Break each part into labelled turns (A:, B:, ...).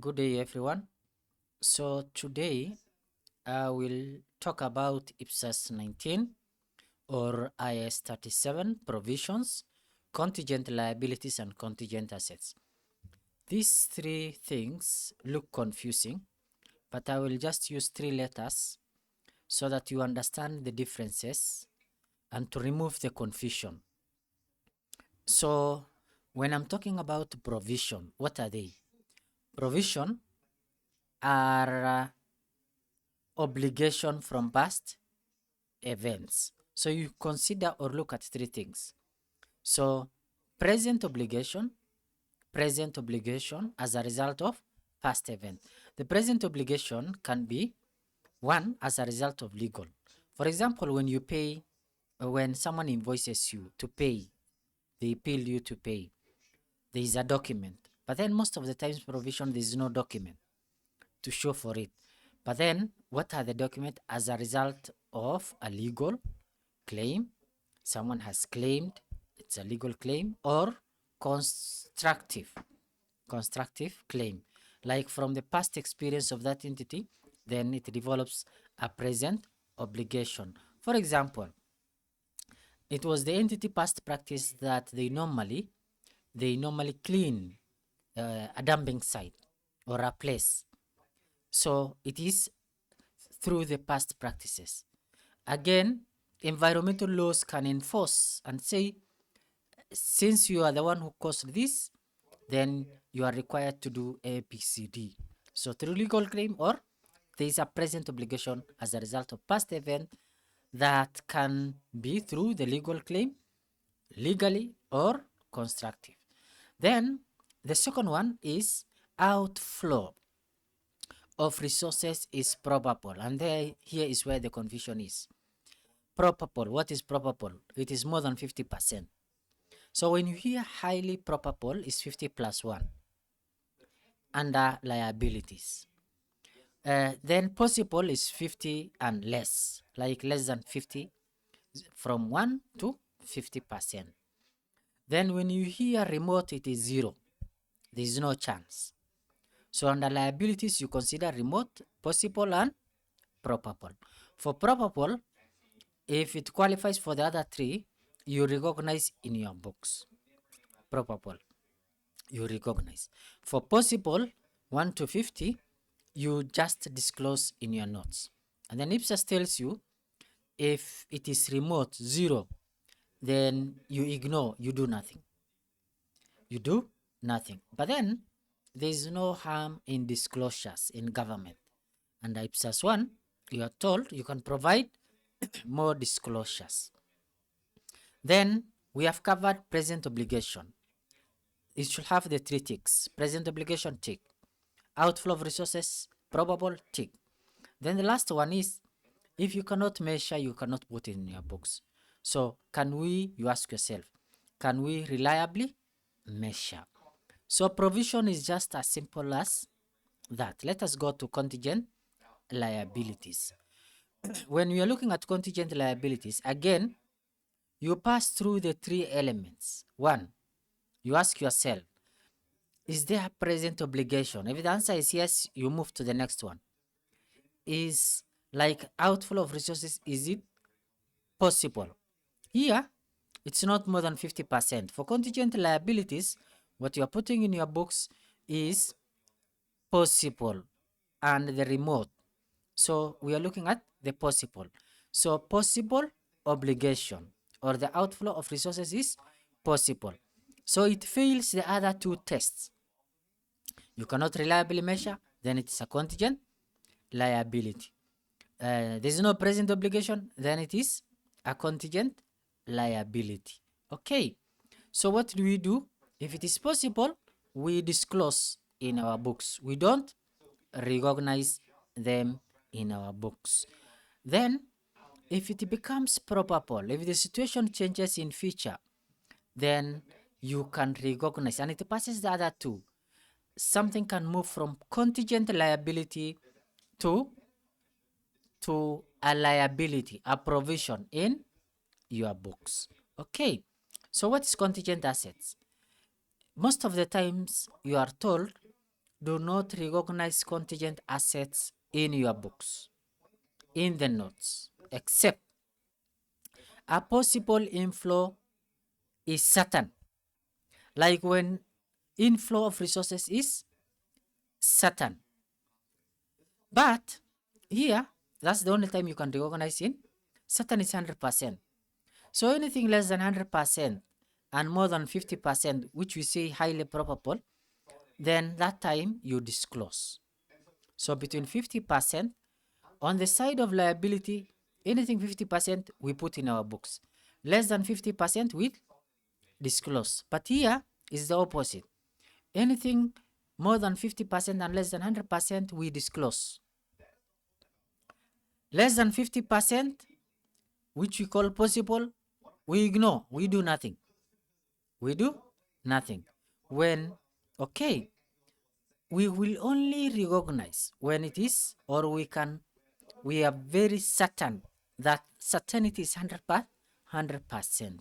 A: Good day, everyone. So today I will talk about IPSAS 19 or IAS 37 provisions, contingent liabilities, and contingent assets. These three things look confusing, but I will just use three letters so that you understand the differences and to remove the confusion. So when I'm talking about provision, what are they? Provision are obligation from past events. So you consider or look at three things. So present obligation as a result of past event. The present obligation can be one as a result of legal. For example, when someone invoices you to pay, they bill you to pay. There is a document, but then most of the times provision there is no document to show for it. But then, what are the documents as a result of a legal claim? Someone has claimed it's a legal claim, or constructive claim, like from the past experience of that entity, then it develops a present obligation. For example, it was the entity past practice that they normally clean a dumping site or a place. So it is through the past practices. Again, environmental laws can enforce and say, since you are the one who caused this, then you are required to do A, B, C, D. So through legal claim, or there is a present obligation as a result of past event that can be through the legal claim, legally or constructive. Then the second one is outflow of resources is probable, and here is where the confusion is. Probable, what is probable? It is more than 50%. So when you hear highly probable is 50 plus 1 under liabilities. Then possible is 50 and less, like less than 50, from 1 to 50%. Then when you hear remote, it is 0. There is no chance. So under liabilities, you consider remote, possible, and probable. For probable, if it qualifies for the other three, you recognize in your books. Probable, you recognize. For possible, 1 to 50, you just disclose in your notes. And then IPSAS tells you if it is remote, 0, then you ignore, you do nothing. You do nothing. But then there is no harm in disclosures in government. And IPSAS 1, you are told you can provide more disclosures. Then we have covered present obligation. It should have the three ticks. Present obligation, tick. Outflow of resources, probable, tick. Then the last one is, if you cannot measure, you cannot put it in your books. So you ask yourself, can we reliably measure? So provision is just as simple as that. Let us go to contingent liabilities. When we are looking at contingent liabilities, again, you pass through the three elements. One, you ask yourself, is there a present obligation? If the answer is yes, you move to the next one. Is like outflow of resources, is it possible? Here, it's not more than 50%. For contingent liabilities, what you are putting in your books is possible and the remote. So we are looking at the possible. So possible obligation or the outflow of resources is possible. So it fails the other two tests. You cannot reliably measure, then it is a contingent liability. There is no present obligation, then it is a contingent liability. Okay, so what do we do? If it is possible, we disclose in our books. We don't recognize them in our books. Then, if it becomes probable, if the situation changes in future, then you can recognize, and it passes the other two. Something can move from contingent liability to a liability, a provision in your books. Okay, so what is contingent assets? Most of the times you are told do not recognize contingent assets in your books, in the notes, except a possible inflow is certain, like when inflow of resources is certain. But here, that's the only time you can recognize in. Certain is 100%. So anything less than 100% and more than 50%, which we say highly probable, then that time you disclose. So between 50%, on the side of liability, anything 50% we put in our books. Less than 50% we disclose. But here is the opposite. Anything more than 50% and less than 100% we disclose. Less than 50%, which we call possible, we ignore. We do nothing. We do nothing. When, okay, we will only recognize when it is, or we are very certain that certainty is 100%.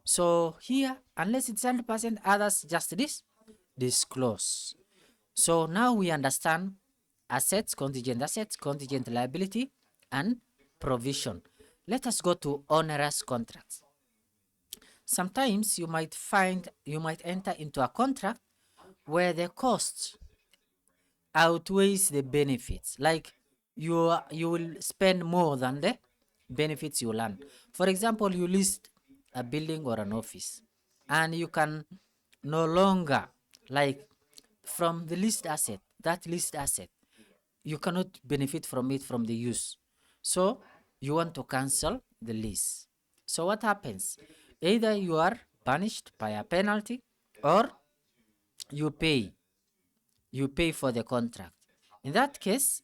A: So here, unless it's 100%, others just disclose. So now we understand assets, contingent liability, and provision. Let us go to onerous contracts. Sometimes you might enter into a contract where the costs outweighs the benefits. Like you will spend more than the benefits you earn. For example, you list a building or an office, and you can no longer, like, from the leased asset, that leased asset, you cannot benefit from it from the use. So you want to cancel the lease. So what happens? Either you are punished by a penalty, or you pay for the contract. In that case,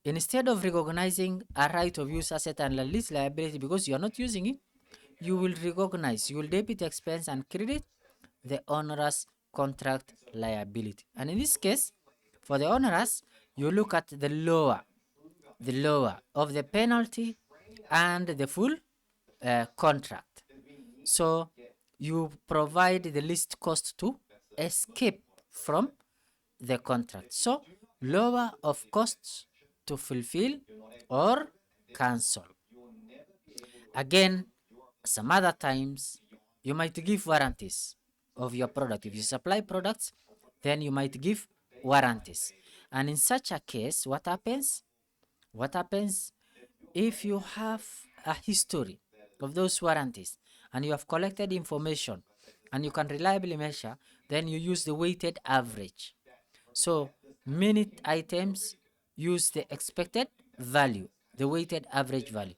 A: instead of recognizing a right of use asset and a lease liability because you are not using it, you will debit expense and credit the onerous contract liability. And in this case, for the onerous, you look at the lower of the penalty and the full contract. So you provide the least cost to escape from the contract. So lower of costs to fulfill or cancel. Again, some other times you might give warranties of your product. If you supply products, then you might give warranties. And in such a case, what happens? If you have a history of those warranties and you have collected information and you can reliably measure, then you use the weighted average. So many items use the expected value, the weighted average value.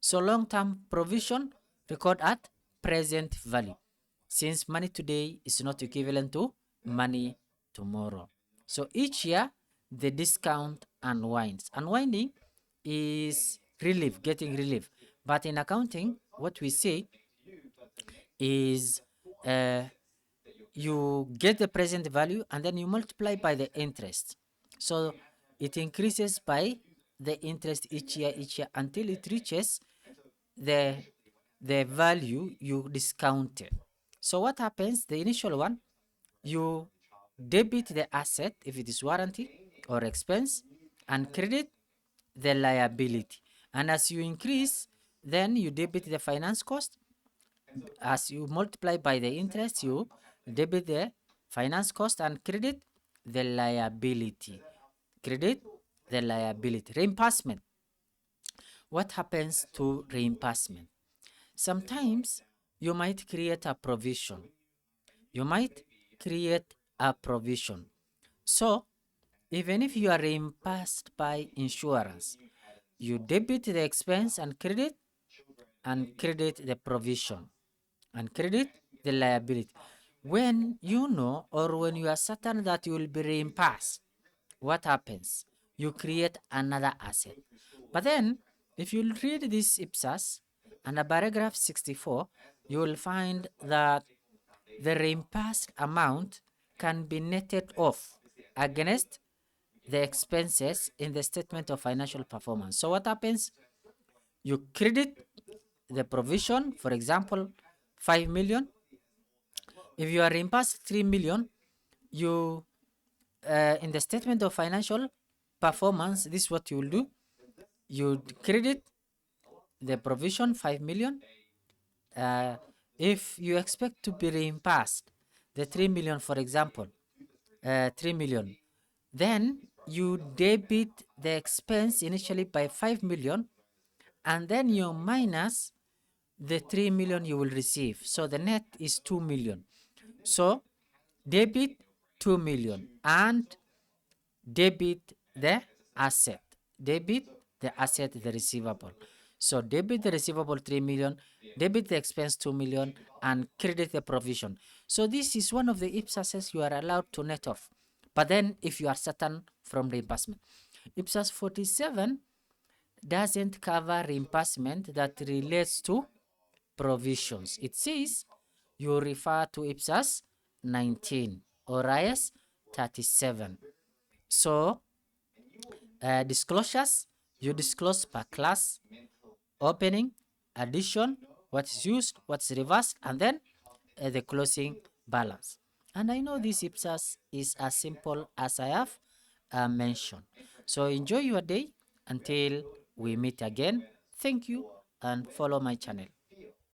A: So long-term provision record at present value, since money today is not equivalent to money tomorrow. So each year the discount unwinds. Unwinding is relief, getting relief. But in accounting, what we say is you get the present value and then you multiply by the interest. So it increases by the interest each year until it reaches the value you discounted. So what happens? The initial one, you debit the asset if it is warranty or expense and credit the liability. And as you increase, then you debit the finance cost. As you multiply by the interest, you debit the finance cost and credit the liability. Reimbursement. What happens to reimbursement? Sometimes you might create a provision. So even if you are reimbursed by insurance, you debit the expense and credit the provision and credit the liability. When you know, or when you are certain that you will be reimbursed, what happens? You create another asset. But then, if you read this IPSAS under paragraph 64, you will find that the reimbursed amount can be netted off against the expenses in the statement of financial performance. So what happens? You credit the provision, for example, 5 million. If you are reimbursed 3 million, you in the statement of financial performance, this is what you will do. You credit the provision 5 million. If you expect to be reimbursed the 3 million, for example, 3 million, then you debit the expense initially by 5 million, and then you minus the 3 million you will receive. So the net is 2 million. So debit 2 million and debit the asset. Debit the asset, the receivable. So debit the receivable 3 million, debit the expense 2 million, and credit the provision. So this is one of the IPSASes you are allowed to net off. But then if you are certain from reimbursement. IPSAS 47 doesn't cover reimbursement that relates to provisions. It says you refer to IPSAS 19 or IAS 37. So disclosures, you disclose per class, opening, addition, what's used, what's reversed, and then the closing balance. And I know this IPSAS is as simple as I have mentioned. So enjoy your day until we meet again. Thank you and follow my channel.